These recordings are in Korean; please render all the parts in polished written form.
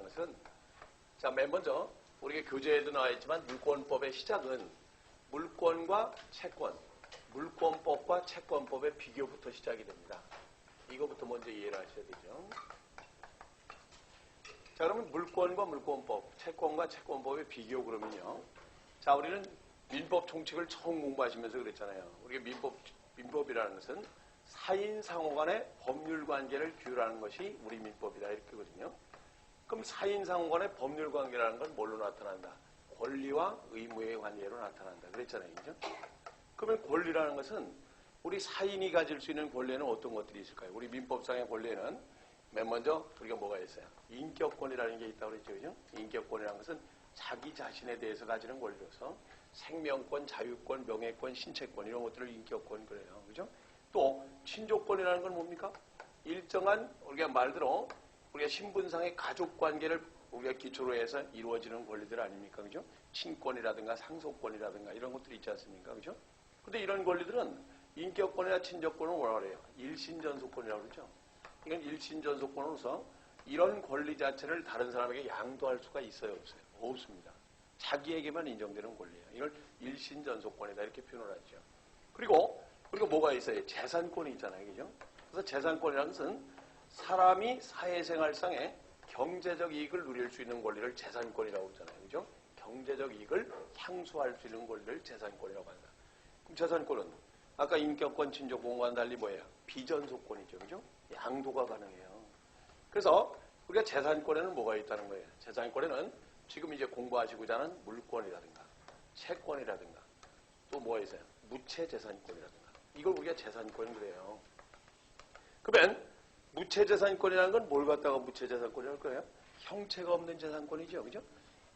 것은 자, 맨 먼저 우리가 교재에도 나와 있지만 물권법의 시작은 물권과 채권, 물권법과 채권법의 비교부터 시작이 됩니다. 이거부터 먼저 이해를 하셔야 되죠. 자, 그러면 물권과 물권법, 채권과 채권법의 비교 그러면요. 자, 우리는 민법 총칙을 처음 공부하시면서 그랬잖아요. 우리가 민법이라는 것은 사인 상호 간의 법률 관계를 규율하는 것이 우리 민법이다 이렇게거든요. 그럼 사인 상호 간의 법률 관계라는 건 뭘로 나타난다? 권리와 의무의 관계로 나타난다. 그랬잖아요. 그죠? 그러면 권리라는 것은 우리 사인이 가질 수 있는 권리에는 어떤 것들이 있을까요? 우리 민법상의 권리에는 맨 먼저 우리가 뭐가 있어요? 인격권이라는 게 있다고 그랬죠. 그죠? 인격권이라는 것은 자기 자신에 대해서 가지는 권리로서 생명권, 자유권, 명예권, 신체권 이런 것들을 인격권 그래요. 그죠? 또 친족권이라는 건 뭡니까? 일정한 우리가 말대로 우리가 신분상의 가족 관계를 우리가 기초로 해서 이루어지는 권리들 아닙니까? 그죠? 친권이라든가 상속권이라든가 이런 것들이 있지 않습니까? 그죠? 근데 이런 권리들은 인격권이나 친족권을 뭐라 그래요? 일신전속권이라고 그러죠. 이건 일신전속권으로서 이런 권리 자체를 다른 사람에게 양도할 수가 있어요? 없어요? 없습니다. 자기에게만 인정되는 권리예요. 이걸 일신전속권이다 이렇게 표현을 하죠. 그리고 뭐가 있어요? 재산권이 있잖아요. 그죠? 그래서 재산권이라는 것은 사람이 사회생활상에 경제적 이익을 누릴 수 있는 권리를 재산권이라고 그러잖아요. 그죠? 경제적 이익을 향수할 수 있는 권리를 재산권이라고 한다. 그럼 재산권은 아까 인격권, 친족권과는 달리 뭐예요? 비전속권이죠. 그죠? 양도가 가능해요. 그래서 우리가 재산권에는 뭐가 있다는 거예요? 재산권에는 지금 이제 공부하시고자 하는 물권이라든가 채권이라든가 또 뭐가 있어요? 무채재산권이라든가 이걸 우리가 재산권 그래요. 그러면 무채재산권이라는 건 뭘 갖다가 무채재산권이라고 할까요? 형체가 없는 재산권이죠. 그죠?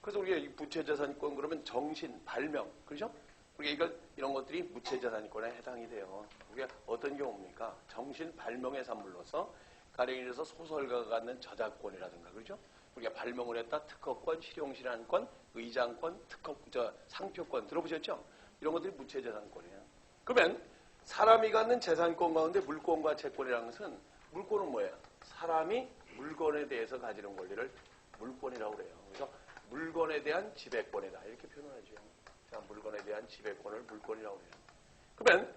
그래서 우리가 이 무채재산권 그러면 정신, 발명, 그죠? 우리가 이런 것들이 무채재산권에 해당이 돼요. 우리가 어떤 경우입니까? 정신 발명의 산물로서 가령 이래서 소설가가 갖는 저작권이라든가, 그죠? 우리가 발명을 했다 특허권, 실용실현권, 의장권, 상표권 들어보셨죠? 이런 것들이 무채재산권이에요. 그러면 사람이 갖는 재산권 가운데 물권과 채권이라는 것은 물권은 뭐예요? 사람이 물건에 대해서 가지는 권리를 물권이라고 그래요. 그래서 물건에 대한 지배권이다 이렇게 표현하죠. 자, 물건에 대한 지배권을 물권이라고 해요. 그러면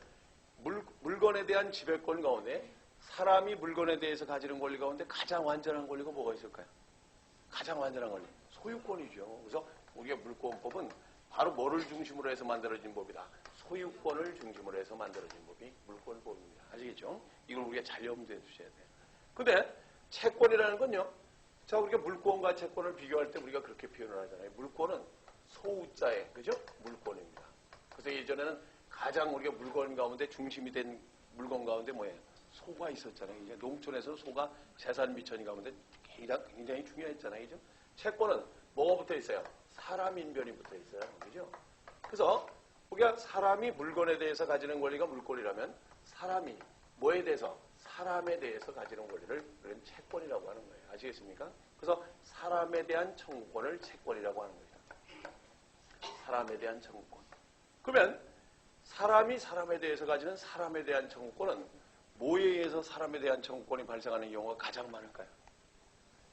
물건에 대한 지배권 가운데 사람이 물건에 대해서 가지는 권리 가운데 가장 완전한 권리가 뭐가 있을까요? 가장 완전한 권리, 소유권이죠. 그래서 우리가 물권법은 바로 뭐를 중심으로 해서 만들어진 법이다. 소유권을 중심으로 해서 만들어진 법이 물권법입니다. 아시겠죠? 이걸 우리가 잘 염두에 두셔야 돼요. 근데 채권이라는 건요. 자, 우리가 물권과 채권을 비교할 때 우리가 그렇게 표현을 하잖아요. 물권은 소우자의, 그죠? 물권입니다. 그래서 예전에는 가장 우리가 물건 가운데 중심이 된 물건 가운데 뭐예요? 소가 있었잖아요. 이제 농촌에서 소가 재산 미천이 가운데 굉장히 중요했잖아요. 그죠? 채권은 뭐가 붙어 있어요? 사람 인변이 붙어 있어요. 그죠? 그래서 우리가 사람이 물건에 대해서 가지는 권리가 물권이라면 사람이 뭐에 대해서? 사람에 대해서 가지는 권리를 우리는 채권이라고 하는 거예요. 아시겠습니까? 그래서 사람에 대한 청구권을 채권이라고 하는 겁니다. 사람에 대한 청구권. 그러면 사람이 사람에 대해서 가지는 사람에 대한 청구권은 뭐에 의해서 사람에 대한 청구권이 발생하는 경우가 가장 많을까요?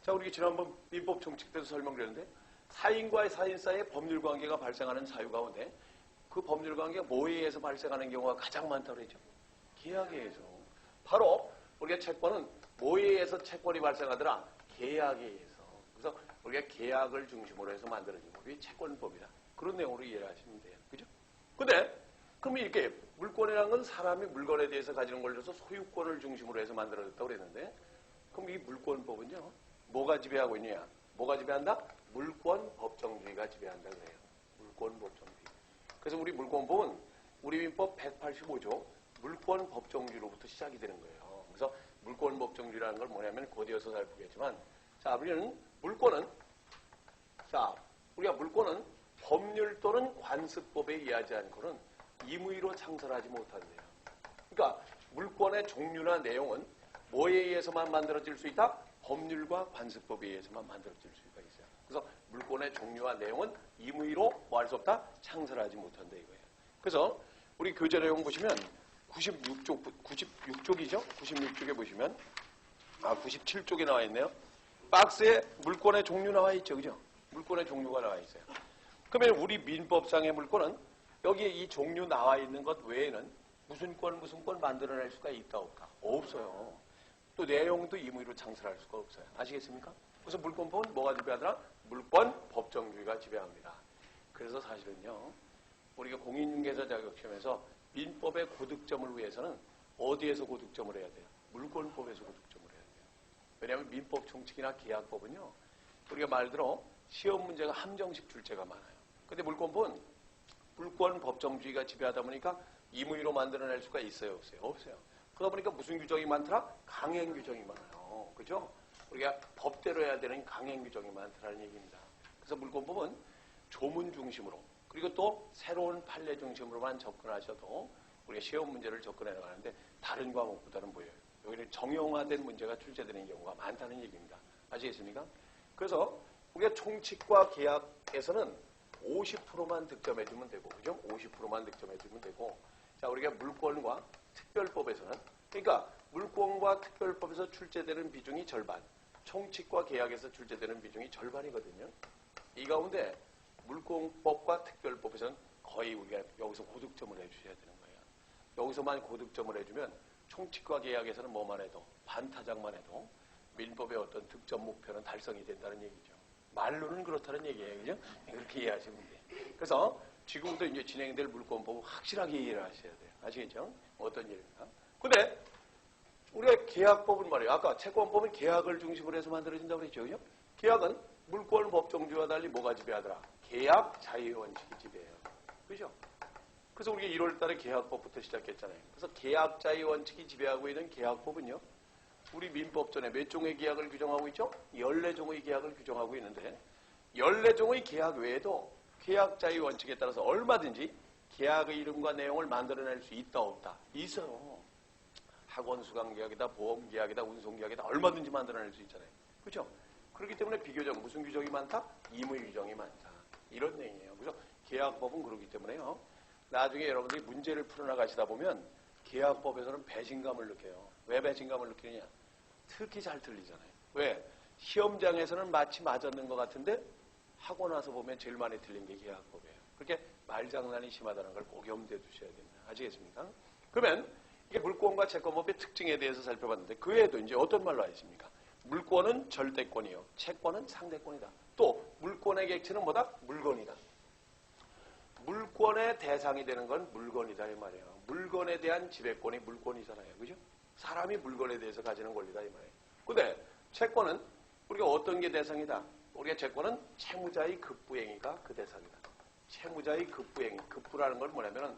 자, 우리 지난번 민법 총칙 때도 설명드렸는데 사인과의 사인 사이의 법률 관계가 발생하는 사유 가운데 그 법률 관계가 뭐에 의해서 발생하는 경우가 가장 많다고 그러죠? 계약에 의해서. 바로 우리가 채권은 뭐에 의해서 채권이 발생하더라? 계약에 의해서. 그래서 우리가 계약을 중심으로 해서 만들어진 법이 채권법이다. 그런 내용으로 이해를 하시면 돼요. 그죠? 근데 그럼 이렇게 물권이라는 건 사람이 물건에 대해서 가지는 권리로서 소유권을 중심으로 해서 만들어졌다고 그랬는데 그럼 이 물권법은요. 뭐가 지배하고 있느냐? 뭐가 지배한다? 물권 법정주의가 지배한다 그래요. 물권 법정주의. 그래서 우리 물권법은 우리 민법 185조 물권 법정주의로부터 시작이 되는 거예요. 그래서 물권 법정주의라는 걸 뭐냐면 곧이어서 살펴보겠지만 자, 우리는 물권은 우리가 물권은 법률 또는 관습법에 의하지 않고는 임의로 창설하지 못한대요. 그러니까 물권의 종류나 내용은 뭐에 의해서만 만들어질 수 있다? 법률과 관습법에 의해서만 만들어질 수가 있어요. 그래서 물권의 종류와 내용은 임의로 뭐 할 수 없다? 창설하지 못한다 이거예요. 그래서 우리 교재 내용 보시면 96쪽이죠? 96쪽에 보시면 97쪽에 나와 있네요. 박스에 물권의 종류 나와 있죠. 그죠? 물권의 종류가 나와 있어요. 그러면 우리 민법상의 물권은 여기에 이 종류 나와 있는 것 외에는 무슨 권 만들어낼 수가 있다 없다? 없어요. 또 내용도 임의로 창설할 수가 없어요. 아시겠습니까? 그래서 물권법은 뭐가 지배하더라? 물권 법정주의가 지배합니다. 그래서 사실은요, 우리가 공인중개사 자격시험에서 민법의 고득점을 위해서는 어디에서 고득점을 해야 돼요? 물권법에서 고득점을 해야 돼요. 왜냐하면 민법 총칙이나 계약법은요, 우리가 말대로 시험 문제가 함정식 출제가 많아요. 근데 물권법은 물권 법정주의가 지배하다 보니까 임의로 만들어낼 수가 있어요, 없어요? 없어요. 그러다 보니까 무슨 규정이 많더라? 강행 규정이 많아요. 그죠? 우리가 법대로 해야 되는 강행 규정이 많다는 얘기입니다. 그래서 물권법은 조문 중심으로 그리고 또 새로운 판례 중심으로만 접근하셔도 우리가 시험 문제를 접근해 나가는데 다른 과목보다는 뭐예요? 여기는 정형화된 문제가 출제되는 경우가 많다는 얘기입니다. 아시겠습니까? 그래서 우리가 총칙과 계약에서는 50%만 득점해주면 되고, 그죠? 50%만 득점해주면 되고, 자, 우리가 물권과 특별법에서는, 그러니까 물권과 특별법에서 출제되는 비중이 절반, 총칙과 계약에서 출제되는 비중이 절반이거든요. 이 가운데 물권법과 특별법에서는 거의 우리가 여기서 고득점을 해주셔야 되는 거예요. 여기서만 고득점을 해주면 총칙과 계약에서는 뭐만 해도, 반타작만 해도 민법의 어떤 득점 목표는 달성이 된다는 얘기죠. 말로는 그렇다는 얘기예요. 그죠? 그렇게 이해하시면 돼요. 그래서 지금부터 이제 진행될 물권법을 확실하게 이해를 하셔야 돼요. 아시겠죠? 어떤 일입니까? 근데 우리가 계약법은 말이에요. 아까 채권법은 계약을 중심으로 해서 만들어진다고 그랬죠. 그죠? 계약은 물권 법정주의와 달리 뭐가 지배하더라? 계약 자유의 원칙이 지배해요. 그죠? 그래서 우리가 1월 달에 계약법부터 시작했잖아요. 그래서 계약 자유의 원칙이 지배하고 있는 계약법은요. 우리 민법전에 몇 종의 계약을 규정하고 있죠? 14종의 계약을 규정하고 있는데 14종의 계약 외에도 계약 자유 원칙에 따라서 얼마든지 계약의 이름과 내용을 만들어낼 수 있다 없다? 있어요. 학원 수강 계약이다, 보험 계약이다, 운송 계약이다 얼마든지 만들어낼 수 있잖아요. 그렇죠? 그렇기 때문에 비교적 무슨 규정이 많다? 임의 규정이 많다. 이런 내용이에요. 그래서 계약법은 그렇기 때문에요. 나중에 여러분들이 문제를 풀어나가시다 보면 계약법에서는 배신감을 느껴요. 왜 배신감을 느끼느냐? 특히 잘 틀리잖아요. 왜? 시험장에서는 마치 맞았는 것 같은데 하고 나서 보면 제일 많이 틀린 게 계약법이에요. 그렇게 말장난이 심하다는 걸 꼭 염두에 두셔야 됩니다. 아시겠습니까? 그러면 이게 물권과 채권법의 특징에 대해서 살펴봤는데 그 외에도 이제 어떤 말로 하십니까? 물권은 절대권이요. 채권은 상대권이다. 또 물권의 객체는 뭐다? 물건이다. 물권의 대상이 되는 건 물건이다 이 말이에요. 물건에 대한 지배권이 물권이잖아요. 그죠? 사람이 물건에 대해서 가지는 권리다 이 말이에요. 근데 채권은 우리가 어떤 게 대상이다? 우리가 채권은 채무자의 급부행위가 그 대상이다. 채무자의 급부행위. 급부라는 건 뭐냐면은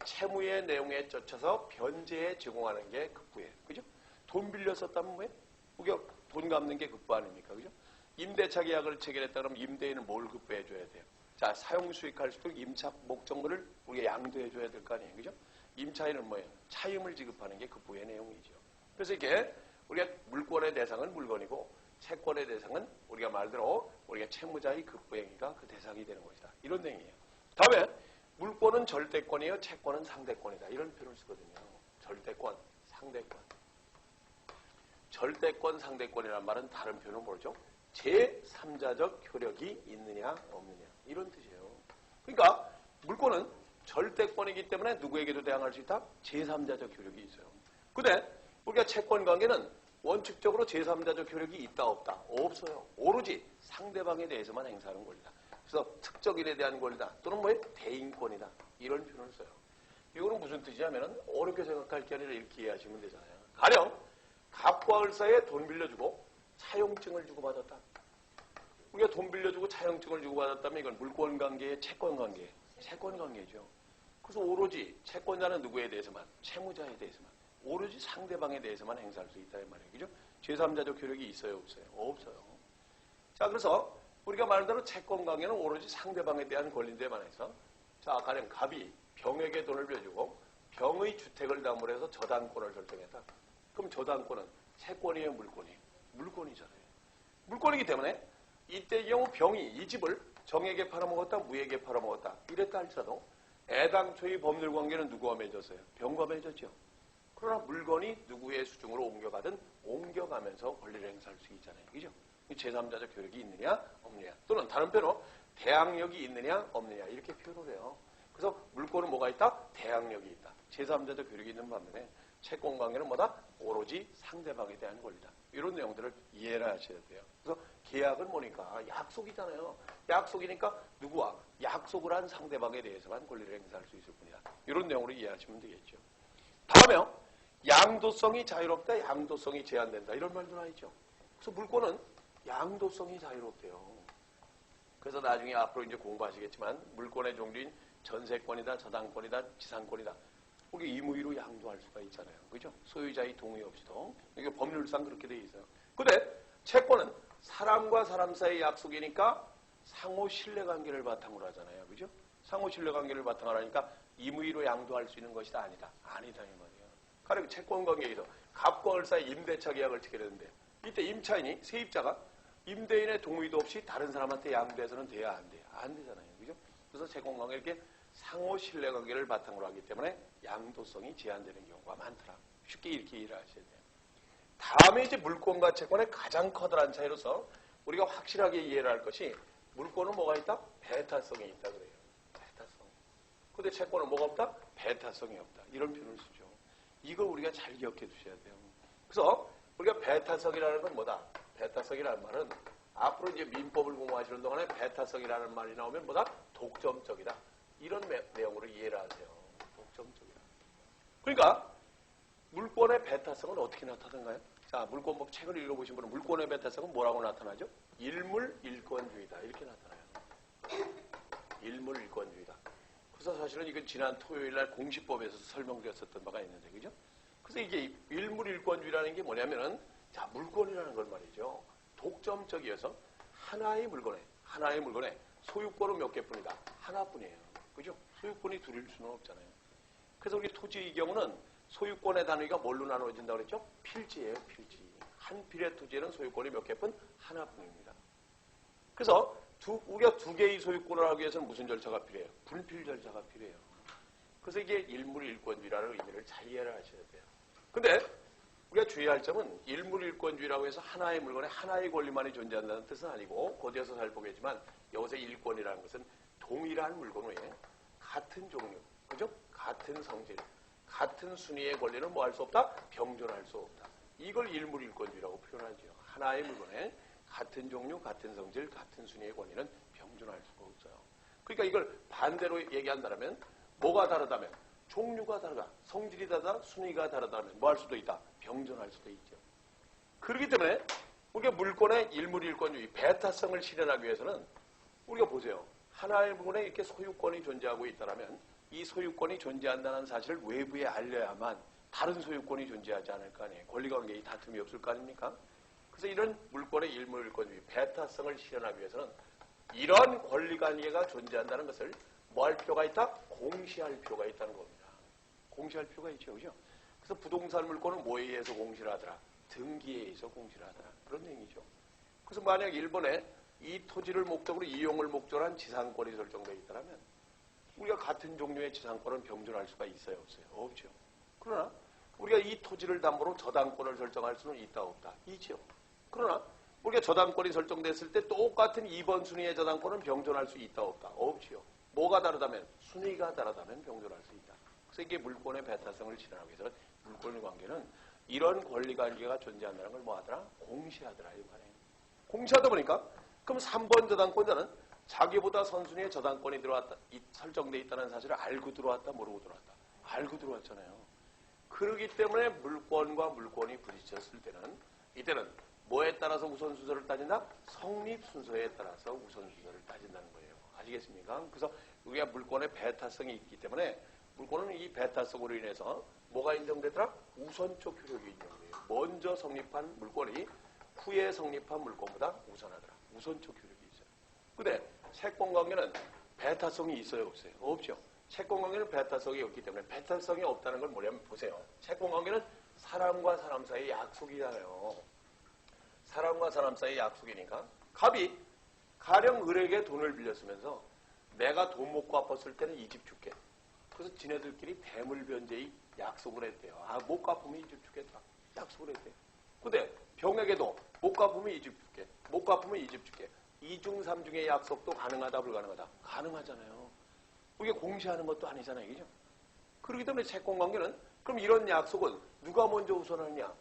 채무의 내용에 쫓아서 변제에 제공하는 게 급부예요. 그죠? 돈 빌려 썼다면 뭐예요? 우리가 돈 갚는 게 급부 아닙니까? 그죠? 임대차 계약을 체결했다 그러면 임대인은 뭘 급부해 줘야 돼요? 자, 사용 수익할 수 있도록 임차 목적물을 우리가 양도해 줘야 될 거 아니에요. 그죠? 임차인은 뭐예요? 차임을 지급하는 게 급부의 내용이죠. 그래서 이게 우리가 물권의 대상은 물건이고 채권의 대상은 우리가 말대로 우리가 채무자의 급부행위가 그 대상이 되는 것이다. 이런 내용이에요. 다음에 물권은 절대권이에요. 채권은 상대권이다. 이런 표현을 쓰거든요. 절대권, 상대권. 절대권, 상대권이라는 말은 다른 표현은 뭐죠? 제3자적 효력이 있느냐 없느냐 이런 뜻이에요. 그러니까 물권은 절대권이기 때문에 누구에게도 대항할 수 있다? 제3자적 효력이 있어요. 근데 우리가 채권 관계는 원칙적으로 제3자적 효력이 있다 없다? 없어요. 오로지 상대방에 대해서만 행사하는 권리다. 그래서 특정인에 대한 권리다. 또는 뭐예요? 대인권이다. 이런 표현을 써요. 이거는 무슨 뜻이냐면 어렵게 생각할 게 아니라 이렇게 이해하시면 되잖아요. 가령 갑과 을 사이에 돈 빌려주고 차용증을 주고받았다. 우리가 돈 빌려주고 차용증을 주고받았다면 이건 물권관계의 채권관계, 채권관계죠. 그래서 오로지 채권자는 누구에 대해서만, 채무자에 대해서만, 오로지 상대방에 대해서만 행사할 수 있다 이 말이에요. 그죠? 제3자적 효력이 있어요, 없어요? 없어요. 자, 그래서 우리가 말한 대로 채권관계는 오로지 상대방에 대한 권리인데 반해서 자, 가령 갑이 병에게 돈을 빌려주고 병의 주택을 담보로 해서 저당권을 설정했다. 그럼 저당권은 채권이에요, 물권이에요? 물권이잖아요. 물권이기 때문에 이때의 경우 병이 이 집을 정에게 팔아먹었다, 무에게 팔아먹었다 이랬다 할지라도 애당초의 법률관계는 누구와 맺었어요? 병과 맺었죠. 그러나 물건이 누구의 수중으로 옮겨가든 옮겨가면서 권리를 행사할 수 있잖아요. 그죠? 제3자적 효력이 있느냐 없느냐, 또는 다른 표현으로 대항력이 있느냐 없느냐 이렇게 표현을 해요. 그래서 물권은 뭐가 있다? 대항력이 있다. 제3자적 효력이 있는 반면에 채권관계는 뭐다? 오로지 상대방에 대한 권리다. 이런 내용들을 이해를 하셔야 돼요. 그래서 계약은 뭐니까? 약속이잖아요. 약속이니까 누구와? 약속을 한 상대방에 대해서만 권리를 행사할 수 있을 뿐이다. 이런 내용으로 이해하시면 되겠죠. 다음에요. 양도성이 자유롭다, 양도성이 제한된다. 이런 말도 나있죠. 그래서 물권은 양도성이 자유롭대요. 그래서 나중에 앞으로 이제 공부하시겠지만 물권의 종류인 전세권이다, 저당권이다, 지상권이다. 우리 임의로 양도할 수가 있잖아요. 그죠? 소유자의 동의 없이도. 이게 법률상 그렇게 돼 있어요. 근데 채권은 사람과 사람 사이의 약속이니까 상호 신뢰관계를 바탕으로 하잖아요. 그죠? 상호 신뢰관계를 바탕으로 하니까 임의로 양도할 수 있는 것이다 아니다. 아니다 이 말이에요. 가령 채권관계에서 갑과 을 사이 임대차 계약을 지게 되는데 이때 임차인이 세입자가 임대인의 동의도 없이 다른 사람한테 양도해서는 돼야 안 돼요. 안 되잖아요. 그죠? 그래서 채권관계 이렇게 상호 신뢰관계를 바탕으로 하기 때문에 양도성이 제한되는 경우가 많더라. 쉽게 이렇게 이해를 하셔야 돼요. 다음에 이제 물권과 채권의 가장 커다란 차이로서 우리가 확실하게 이해를 할 것이 물권은 뭐가 있다? 배타성이 있다 그래요. 배타성. 근데 채권은 뭐가 없다? 배타성이 없다. 이런 표현을 쓰죠. 이걸 우리가 잘 기억해 두셔야 돼요. 그래서 우리가 배타성이라는 건 뭐다? 배타성이라는 말은 앞으로 이제 민법을 공부하시는 동안에 배타성이라는 말이 나오면 뭐다? 독점적이다. 이런 내용으로 이해를 하세요. 독점적이다. 그러니까 물권의 배타성은 어떻게 나타나는가요? 자, 물권법 책을 읽어보신 분은 물권의 배타성은 뭐라고 나타나죠? 일물일권주의다. 이렇게 나타나요. 일물일권주의다. 그래서 사실은 이건 지난 토요일날 공시법에서 설명드렸었던 바가 있는데, 그죠? 그래서 이게 일물일권주의라는 게 뭐냐면은, 자, 물권이라는 걸 말이죠. 독점적이어서 하나의 물건에 소유권은 몇 개뿐이다. 하나뿐이에요. 그죠? 소유권이 둘일 수는 없잖아요. 그래서 우리 토지의 경우는 소유권의 단위가 뭘로 나눠진다고 그랬죠? 필지예요, 필지. 한 필의 토지에는 소유권이 몇 개뿐? 하나뿐입니다. 그래서 우리가 두 개의 소유권을 하기 위해서는 무슨 절차가 필요해요? 분필 절차가 필요해요. 그래서 이게 일물일권주의라는 의미를 잘 이해를 하셔야 돼요. 근데 우리가 주의할 점은 일물일권주의라고 해서 하나의 물건에 하나의 권리만이 존재한다는 뜻은 아니고 곧이어서 살펴보겠지만 여기서 일권이라는 것은 동일한 물건 외에 같은 종류, 그죠? 같은 성질, 같은 순위의 권리는 뭐 할 수 없다? 병존할 수 없다. 이걸 일물일권주의라고 표현하죠. 하나의 물건에 같은 종류, 같은 성질, 같은 순위의 권리는 병존할 수가 없어요. 그러니까 이걸 반대로 얘기한다면 뭐가 다르다면 종류가 다르다, 성질이 다르다, 순위가 다르다면 뭐 할 수도 있다? 병존할 수도 있죠. 그렇기 때문에 우리가 물권의 일물일권주의, 배타성을 실현하기 위해서는 우리가 보세요. 하나의 물건에 이렇게 소유권이 존재하고 있다면 이 소유권이 존재한다는 사실을 외부에 알려야만 다른 소유권이 존재하지 않을 거 아니에요. 권리관계의 다툼이 없을 거 아닙니까? 그래서 이런 물권의 일물일권주의, 배타성을 실현하기 위해서는 이런 권리관계가 존재한다는 것을 뭐 할 필요가 있다? 공시할 필요가 있다는 겁니다. 공시할 필요가 있죠. 그죠? 그래서 부동산 물권은 뭐에 의해서 공시를 하더라? 등기에 의해서 공시를 하더라. 그런 얘기죠. 그래서 만약 일본에 이 토지를 목적으로 이용을 목적으로 한 지상권이 설정되어 있다면 우리가 같은 종류의 지상권은 병존할 수가 있어요? 없어요? 없죠. 그러나 우리가 이 토지를 담보로 저당권을 설정할 수는 있다 없다? 있죠. 그러나 우리가 저당권이 설정됐을 때 똑같은 2번 순위의 저당권은 병존할 수 있다 없다? 없죠. 뭐가 다르다면? 순위가 다르다면 병존할 수 있다. 그래서 이게 물권의 배타성을 실현하기 위해서는 물권의 관계는 이런 권리관계가 존재한다는 걸 뭐 하더라? 공시하더라 이 말이에요. 공시하다 보니까 그럼 3번 저당권자는 자기보다 선순위의 저당권이 설정되어 있다는 사실을 알고 들어왔다 모르고 들어왔다? 알고 들어왔잖아요. 그렇기 때문에 물권과 물권이 부딪혔을 때는 이때는 뭐에 따라서 우선순서를 따진다? 성립순서에 따라서 우선순서를 따진다는 거예요. 아시겠습니까? 그래서 우리가 물권의 배타성이 있기 때문에 물권은 이 배타성으로 인해서 뭐가 인정되더라? 우선적 효력이 인정돼요. 먼저 성립한 물권이 후에 성립한 물권보다 우선하더라. 우선적 효력이 있어요. 근데 채권관계는 배타성이 있어요? 없어요? 없죠. 채권관계는 배타성이 없기 때문에 배타성이 없다는 걸 뭐냐면 보세요. 채권관계는 사람과 사람 사이의 약속이잖아요. 사람과 사람 사이의 약속이니까 갑이 가령 을에게 돈을 빌렸으면서 내가 돈 못 갚았을 때는 이 집 줄게. 그래서 지네들끼리 대물변제의 약속을 했대요. 아, 못 갚으면 이 집 주겠다. 약속을 했대요. 근데 병에게도 못 갚으면 이 집 줄게. 못 갚으면 이 집 줄게. 이중 삼중의 약속도 가능하다 불가능하다? 가능하잖아요. 이게 공시하는 것도 아니잖아요. 그죠? 그렇기 때문에 채권관계는 그럼 이런 약속은 누가 먼저 우선하느냐?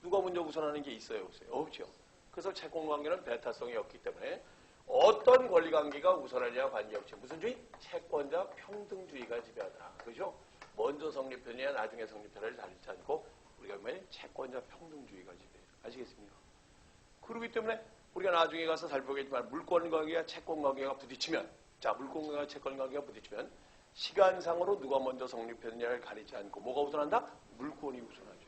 누가 먼저 우선하는 게 있어요? 없어요? 없죠. 그래서 채권관계는 배타성이 없기 때문에 어떤 권리관계가 우선하느냐 관계없죠. 무슨 주의? 채권자 평등주의가 지배하더라. 그죠? 먼저 성립되느냐 나중에 성립되느냐를 가리지 않고 우리가 보면 채권자 평등주의가 지배해요. 아시겠습니까? 그렇기 때문에 우리가 나중에 가서 살펴보겠지만 물권관계와 채권관계가 부딪히면 자 물권관계와 채권관계가 부딪히면 시간상으로 누가 먼저 성립했느냐를 가리지 않고 뭐가 우선한다? 물권이 우선하죠.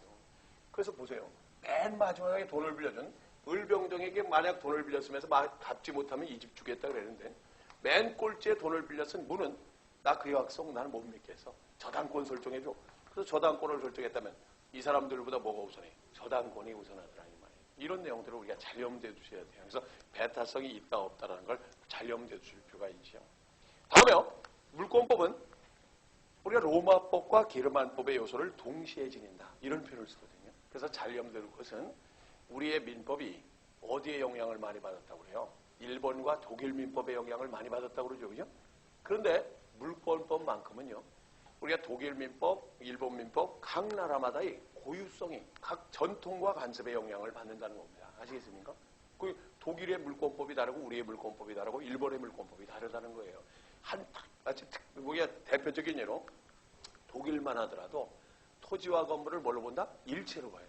그래서 보세요. 맨 마지막에 돈을 빌려준 을병정에게 만약 돈을 빌렸으면서 갚지 못하면 이 집 주겠다 그랬는데 맨 꼴찌에 돈을 빌렸은 문은 나 그 약속 나는 못 믿겠어. 저당권 설정해줘. 그래서 저당권을 설정했다면 이 사람들보다 뭐가 우선해? 저당권이 우선하더라 이 말이에요. 이런 내용들을 우리가 잘 염두에 두셔야 돼요. 그래서 배타성이 있다 없다라는 걸 잘 염두에 두실 필요가 있죠. 다음에요. 물권법은 우리가 로마법과 게르만법의 요소를 동시에 지닌다. 이런 표현을 쓰거든요. 그래서 잘 염두에 둘 것은 우리의 민법이 어디에 영향을 많이 받았다고 그래요? 일본과 독일 민법의 영향을 많이 받았다고 그러죠. 그죠? 그런데 물권법만큼은요. 우리가 독일 민법, 일본 민법, 각 나라마다의 고유성이 각 전통과 관습의 영향을 받는다는 겁니다. 아시겠습니까? 그 독일의 물권법이 다르고 우리의 물권법이 다르고 일본의 물권법이 다르다는 거예요. 우리가 대표적인 예로 독일만 하더라도 토지와 건물을 뭘로 본다? 일체로 봐요.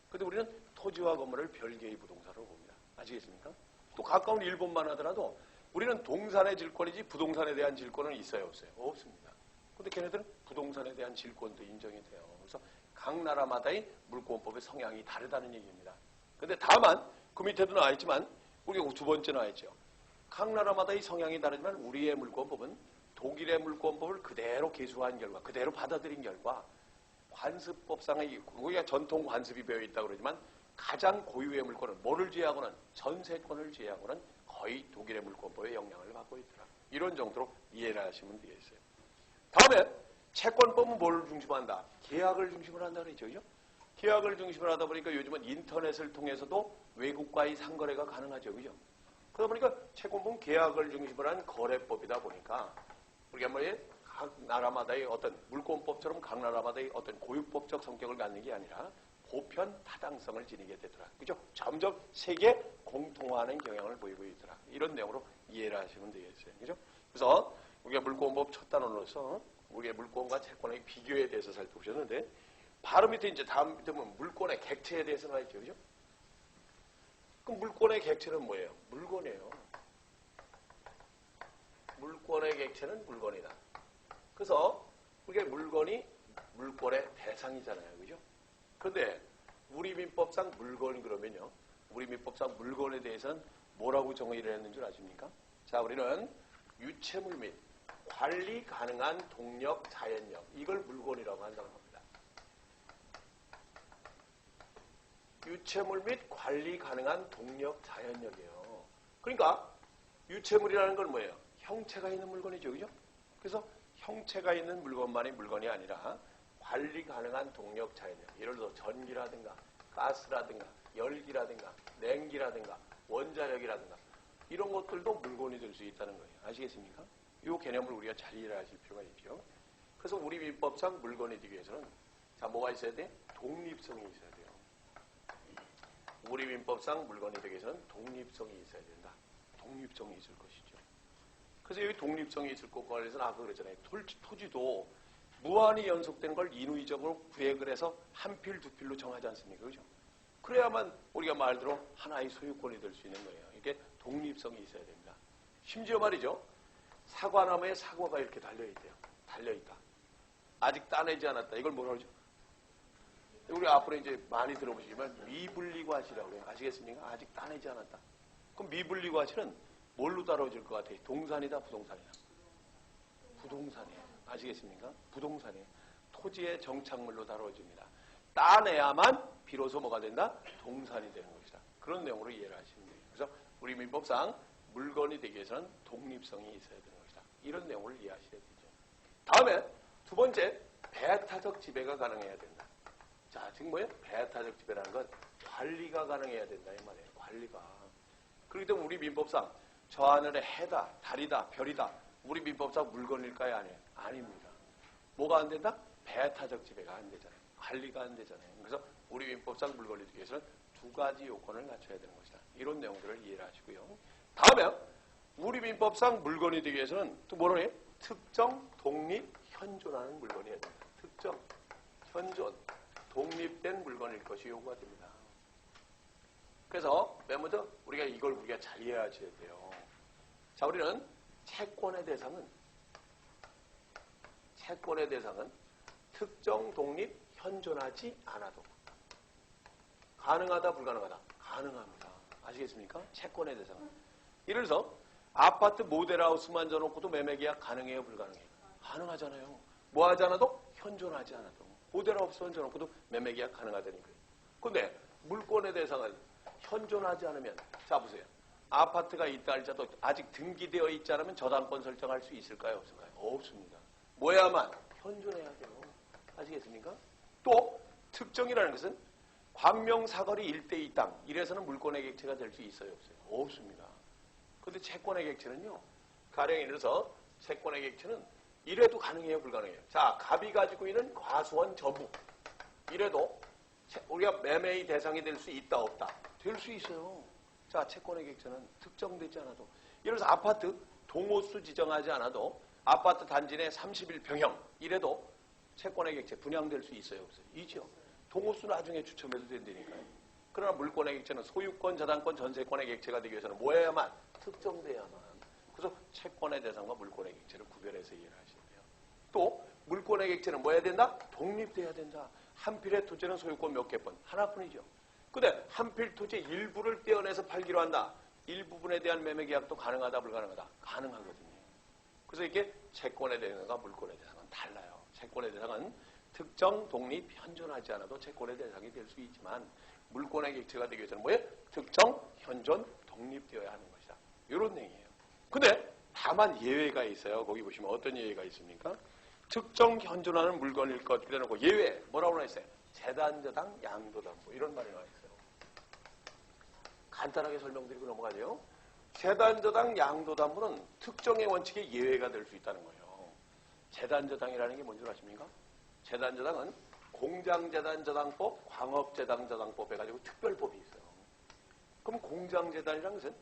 근데 우리는 토지와 건물을 별개의 부동산으로 봅니다. 아시겠습니까? 또 가까운 일본만 하더라도 우리는 동산의 질권이지 부동산에 대한 질권은 있어요? 없어요? 없습니다. 근데 걔네들은 부동산에 대한 질권도 인정이 돼요. 그래서 각 나라마다의 물권법의 성향이 다르다는 얘기입니다. 근데 다만 그 밑에도 나와 있지만 우리가 두 번째 나와 있죠. 각 나라마다의 성향이 다르지만 우리의 물권법은 독일의 물권법을 그대로 계수한 결과, 그대로 받아들인 결과 관습법상의 우리가 전통 관습이 배어 있다고 그러지만 가장 고유의 물권은 뭐를 제외하고는 전세권을 제외하고는 거의 독일의 물권법의 영향을 받고 있더라. 이런 정도로 이해를 하시면 되겠어요. 다음에 채권법은 뭘 중심으로 한다? 계약을 중심으로 한다 그랬죠. 그죠? 계약을 중심으로 하다 보니까 요즘은 인터넷을 통해서도 외국과의 상거래가 가능하죠. 그죠? 그러다 보니까 채권법은 계약을 중심으로 한 거래법이다 보니까 우리가 각 나라마다의 어떤 물권법처럼 각 나라마다의 어떤 고유법적 성격을 갖는 게 아니라 보편 타당성을 지니게 되더라. 그죠? 점점 세계 공통화하는 경향을 보이고 있더라. 이런 내용으로 이해를 하시면 되겠어요. 그죠? 그래서 우리가 물권법 첫 단원으로서 우리의 물권과 채권의 비교에 대해서 살펴보셨는데 바로 밑에 이제 다음 밑에 보면 물권의 객체에 대해서 나와 있죠. 그죠? 그럼 물권의 객체는 뭐예요? 물건이에요. 물권의 객체는 물건이다. 그래서 우리가 물건이 물권의 대상이잖아요. 그죠? 그런데 우리 민법상 물건이 그러면요. 우리 민법상 물건에 대해서는 뭐라고 정의를 했는 줄 아십니까? 자, 우리는 유체물 및 관리 가능한 동력, 자연력 이걸 물건이라고 한다는 겁니다. 유체물 및 관리 가능한 동력, 자연력이에요. 그러니까 유체물이라는 건 뭐예요? 형체가 있는 물건이죠. 그죠? 그래서 형체가 있는 물건만이 물건이 아니라 관리 가능한 동력, 자연력. 예를 들어 전기라든가 가스라든가 열기라든가 냉기라든가 원자력이라든가 이런 것들도 물건이 될 수 있다는 거예요. 아시겠습니까? 이 개념을 우리가 잘 이해하실 필요가 있죠. 그래서 우리 민법상 물건이 되기 위해서는 자 뭐가 있어야 돼? 독립성이 있어야 돼요. 우리 민법상 물건이 되기 위해서는 독립성이 있어야 된다. 독립성이 있을 것이죠. 그래서 여기 독립성이 있을 것과 관련해서는 아까 그랬잖아요. 토지도 무한히 연속된 걸 인위적으로 구획을 해서 한 필, 두 필로 정하지 않습니까? 그죠? 그래야만 우리가 말대로 하나의 소유권이 될 수 있는 거예요. 이게 독립성이 있어야 됩니다. 심지어 말이죠. 사과나무에 사과가 이렇게 달려있대요. 달려있다. 아직 따내지 않았다. 이걸 뭐라고 하죠? 우리 앞으로 이제 많이 들어보시지만 미분리과실이라고 해요. 아시겠습니까? 아직 따내지 않았다. 그럼 미분리과실은 뭘로 다뤄질 것 같아요? 동산이다, 부동산이다? 부동산이에요. 아시겠습니까? 부동산이에요. 토지의 정착물로 다뤄집니다. 따내야만 비로소 뭐가 된다? 동산이 되는 것이다. 그런 내용으로 이해를 하시면 돼요. 그래서 우리 민법상 물건이 되기 위해서는 독립성이 있어야 되는 것이다. 이런 내용을 이해하셔야 되죠. 다음에 두 번째, 배타적 지배가 가능해야 된다. 자, 지금 뭐예요? 배타적 지배라는 건 관리가 가능해야 된다 이 말이에요. 관리가. 그렇기 때문에 우리 민법상 저 하늘에 해다, 달이다, 별이다. 우리 민법상 물건일까요? 아니에요? 아닙니다. 뭐가 안 된다? 배타적 지배가 안 되잖아요. 관리가 안 되잖아요. 그래서 우리 민법상 물건이 되기 위해서는 두 가지 요건을 갖춰야 되는 것이다. 이런 내용들을 이해를 하시고요. 다음에 우리 민법상 물건이 되기 위해서는 또 뭐라고 해요? 특정, 독립, 현존하는 물건이어야 됩니다. 특정, 현존, 독립된 물건일 것이 요구가 됩니다. 그래서 맨 먼저 우리가 잘 이해하셔야 돼요. 자, 우리는 채권의 대상은 특정, 독립, 현존하지 않아도 가능하다, 불가능하다? 가능합니다. 아시겠습니까? 채권의 대상은. 예를 들어서 아파트 모델하우스만 져놓고도 매매계약 가능해요, 불가능해요? 가능하잖아요. 뭐 하지 않아도? 현존하지 않아도. 모델하우스만 져놓고도 매매계약 가능하다니까요. 근데 물권의 대상은 현존하지 않으면, 자 보세요. 아파트가 있다 할지라도 아직 등기되어 있지 않으면 저당권 설정할 수 있을까요? 없을까요? 없습니다. 뭐야만 현존해야 돼요. 아시겠습니까? 또 특정이라는 것은 광명사거리 일대의 땅, 이래서는 물권의 객체가 될 수 있어요? 없어요? 없습니다. 그런데 채권의 객체는요. 가령 예를 들어서 채권의 객체는 이래도 가능해요? 불가능해요? 자, 갑이 가지고 있는 과수원 저부, 이래도 우리가 매매의 대상이 될 수 있다 없다? 될 수 있어요. 자, 채권의 객체는 특정되지 않아도, 예를 들어서 아파트 동호수 지정하지 않아도 아파트 단지 내 31평형 이래도 채권의 객체 분양될 수 있어요? 없어요? 있죠. 동호수 나중에 추첨해도 된다니까요. 그러나 물권의 객체는 소유권, 저당권, 전세권의 객체가 되기 위해서는 뭐여야만? 특정돼야만. 그래서 채권의 대상과 물권의 객체를 구별해서 이해를 하셔야 돼요. 또 물권의 객체는 뭐 해야 된다? 독립돼야 된다. 한 필의 토지는 소유권 몇 개뿐? 하나뿐이죠. 근데 한 필 토지 일부를 떼어내서 팔기로 한다. 일부분에 대한 매매 계약도 가능하다, 불가능하다? 가능하거든요. 그래서 이게 채권의 대상과 물권의 대상은 달라요. 채권의 대상은 특정, 독립, 현존하지 않아도 채권의 대상이 될 수 있지만 물권의 객체가 되기 위해서는 뭐예요? 특정, 현존, 독립되어야 하는 것이다. 이런 얘기예요. 근데 다만 예외가 있어요. 거기 보시면 어떤 예외가 있습니까? 특정, 현존하는 물건일 것 그래놓고 예외 뭐라고 나와 있어요? 재단저당, 양도담보 이런 말이 나와 있어요. 간단하게 설명드리고 넘어가죠. 재단저당, 양도담보는 특정의 원칙에 예외가 될 수 있다는 거예요. 재단저당이라는 게 뭔지 아십니까? 재단저당은 공장재단저당법, 광업재단저당법 해가지고 특별법이 있어요. 그럼 공장재단이라는 것은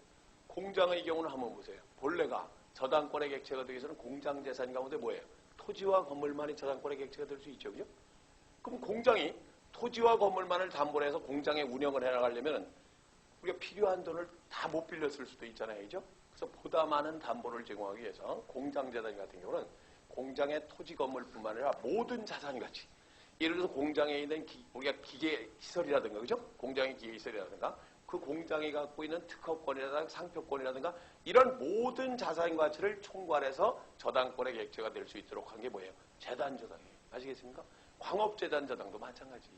공장의 경우는 한번 보세요. 본래가 저당권의 객체가 되기 위해서는 공장재산 가운데 뭐예요? 토지와 건물만이 저당권의 객체가 될 수 있죠. 그죠? 그럼 공장이 토지와 건물만을 담보로 해서 공장의 운영을 해나가려면 우리가 필요한 돈을 다 못 빌렸을 수도 있잖아요. 그죠? 그래서 보다 많은 담보를 제공하기 위해서 공장재단 같은 경우는 공장의 토지 건물뿐만 아니라 모든 자산가치, 예를 들어서 공장에 있는 우리가 기계 시설이라든가, 그죠? 공장의 기계 시설이라든가, 그 공장이 갖고 있는 특허권이라든가 상표권이라든가 이런 모든 자산 가치를 총괄해서 저당권의 객체가 될 수 있도록 한 게 뭐예요? 재단저당이에요. 아시겠습니까? 광업재단저당도 마찬가지.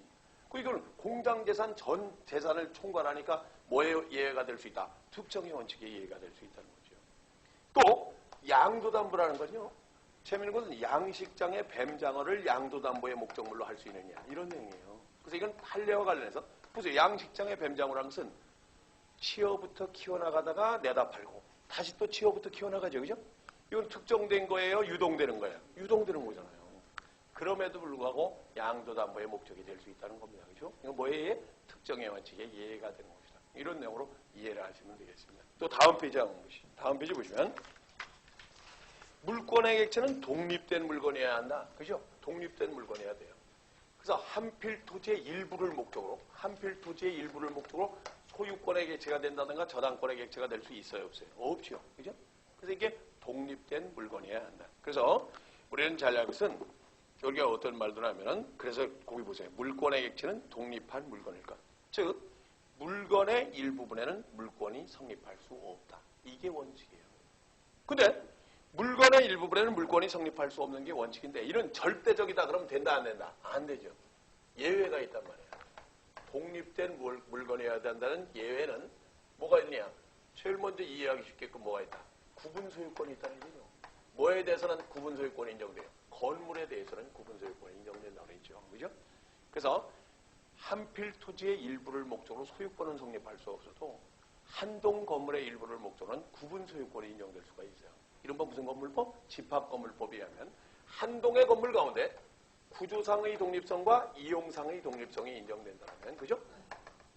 이건 공장재산 전 재산을 총괄하니까 뭐에 예외가 될 수 있다? 특정의 원칙에 예외가 될 수 있다는 거죠. 또 양도담보라는 건요. 재미있는 것은 양식장의 뱀장어를 양도담보의 목적물로 할 수 있느냐 이런 내용이에요. 그래서 이건 판례와 관련해서 보세요. 양식장의 뱀장어라는 것은 치어부터 키워나가다가 내다 팔고 다시 또 치어부터 키워나가죠. 그죠? 이건 특정된 거예요? 유동되는 거예요? 유동되는 거잖아요. 그럼에도 불구하고 양도담보의 목적이 될 수 있다는 겁니다. 그죠? 이건 뭐에 특정의 원칙에 예외가 되는 것이다. 이런 내용으로 이해를 하시면 되겠습니다. 또 다음 페이지 한번 보시죠. 다음 페이지 보시면 물권의 객체는 독립된 물건이어야 한다. 그죠? 독립된 물건이어야 돼요. 그래서 한 필 토지의 일부를 목적으로 소유권의 객체가 된다든가 저당권의 객체가 될 수 있어요? 없어요? 없죠. 그죠? 그래서 이게 독립된 물건이어야 한다. 그래서 우리는 잘 알고 있은 여기가 어떤 말도 하면은 그래서 거기 보세요. 물권의 객체는 독립한 물건일 것. 즉 물건의 일부분에는 물권이 성립할 수 없다. 이게 원칙이에요. 근데 물건의 일부분에는 물권이 성립할 수 없는 게 원칙인데 이런 절대적이다 그러면 된다 안 된다? 안 되죠. 예외가 있단 말이에요. 독립된 물건이어야 된다는 예외는 뭐가 있냐? 제일 먼저 이해하기 쉽게끔 뭐가 있다? 구분 소유권이 있다는 거죠. 뭐에 대해서는 구분 소유권이 인정돼요? 건물에 대해서는 구분 소유권이 인정된다고 그랬죠. 그죠? 그래서 한 필 토지의 일부를 목적으로 소유권은 성립할 수 없어도 한 동 건물의 일부를 목적으로는 구분 소유권이 인정될 수가 있어요. 이른바 무슨 건물법? 집합건물법에 의하면 한 동의 건물 가운데 구조상의 독립성과 이용상의 독립성이 인정된다면, 그죠?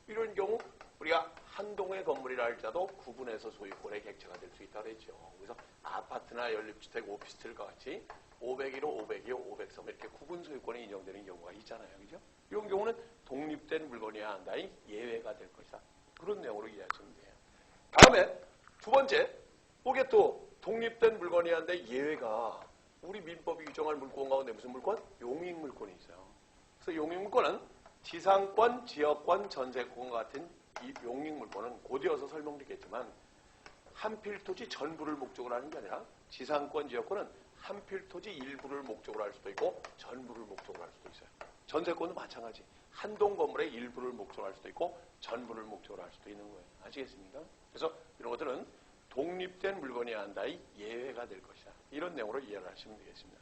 이런 경우 우리가 한 동의 건물이라 할지라도 구분해서 소유권의 객체가 될 수 있다고 그랬죠. 그래서 아파트나 연립주택, 오피스텔과 같이 501호, 502호, 503 이렇게 구분 소유권이 인정되는 경우가 있잖아요. 그죠? 이런 경우는 독립된 물건이어야 한다의 예외가 될 것이다. 그런 내용으로 이해하시면 돼요. 다음에 두 번째, 이게 또 독립된 물건이어야 한다의 예외가 우리 민법이 규정할 물권 가운데 무슨 물권? 용익물권이 있어요. 그래서 용익물권은 지상권, 지역권, 전세권과 같은 이 용익물권은 곧이어서 설명드리겠지만 한 필토지 전부를 목적으로 하는 게 아니라 지상권, 지역권은 한 필토지 일부를 목적으로 할 수도 있고 전부를 목적으로 할 수도 있어요. 전세권도 마찬가지. 한 동 건물의 일부를 목적으로 할 수도 있고 전부를 목적으로 할 수도 있는 거예요. 아시겠습니까? 그래서 이런 것들은 독립된 물건이어야 한다의 예외가 될 것이다. 이런 내용으로 이해를 하시면 되겠습니다.